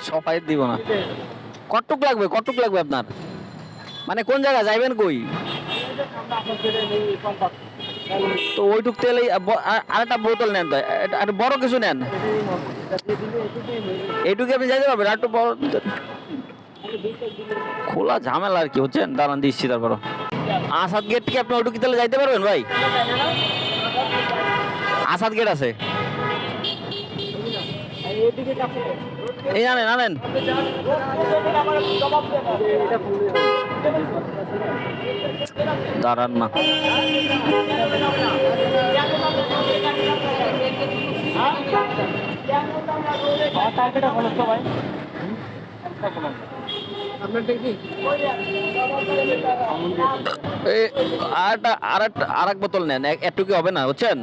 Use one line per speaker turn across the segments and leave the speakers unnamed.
সবাই দিব না। কতটুক লাগবে, কতটুক লাগবে আপনার? মানে কোন জায়গা যাইবেন কই? তো ওইটুক তেল আরেকটা বোতল নেন, তো আর বড় কিছু নেন। এইটুকু আপনি যাইতে পারবেন? আর একটু বড় খোলা ঝামেলা আর কি, হচ্ছেন দাঁড়ান দিচ্ছি। তারপর আসাদ গেট থেকে আপনি ওইটুকু তাহলে যাইতে পারবেন ভাই? আসাদ গেট আছে, এই আনেন আনেন। দাঁড়ান না, আর এক বোতল নেন, একটু কি হবে না, বুঝছেন?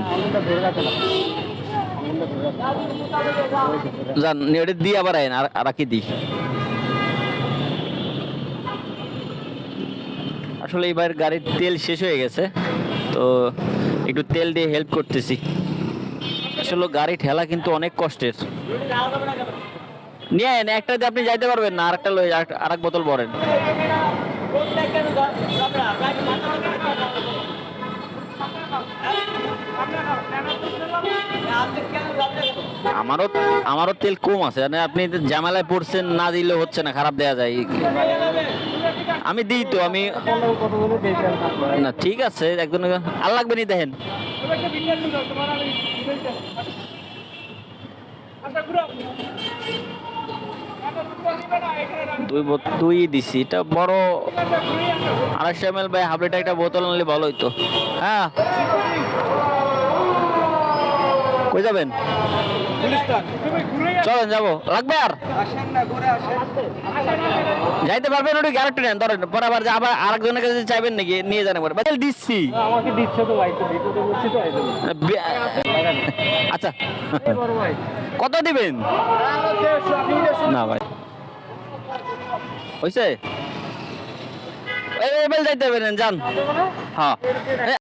যান ওটা দিয়ে আবার আইন, আর কি দিই। আসলে এবার গাড়ির তেল শেষ হয়ে গেছে, তো একটু তেল দিয়ে হেল্প করতেছি। আসলে গাড়ি ঠেলা কিন্তু অনেক কষ্টের। নিয়ে আইন, একটা দিয়ে আপনি যাইতে পারবেন না, আরেকটা লই, আর এক বোতল ভরেন। আমারও আমারও তেল কম আছে, মানে আপনি ঝামেলায় পড়ছেন, না দিলে হচ্ছে না, খারাপ দেয়া যায়। আমি দিই তো, আমি না ঠিক আছে, একজন আর লাগবে নি দেখেন। দুই দিছি, এটা বড় 250 ml ভাই, হাফ লিটার একটা বোতল আনলে ভালো হইতো। হ্যাঁ, কই যাবেন? চলেন যাবো, লাগবে আর যাইতে পারবেন? ওটা গ্যারান্টি নেন, ধরেন পরে আবার আরেকজনের কাছে চাইবেন নাকি, নিয়ে যান একবার। বাতিল দিচ্ছি, আমাকে দিচ্ছে তো ভাই, আচ্ছা কত দিবেন? না ভাই হয়েছে, এবার যাইতে পারেন, যান। হ্যাঁ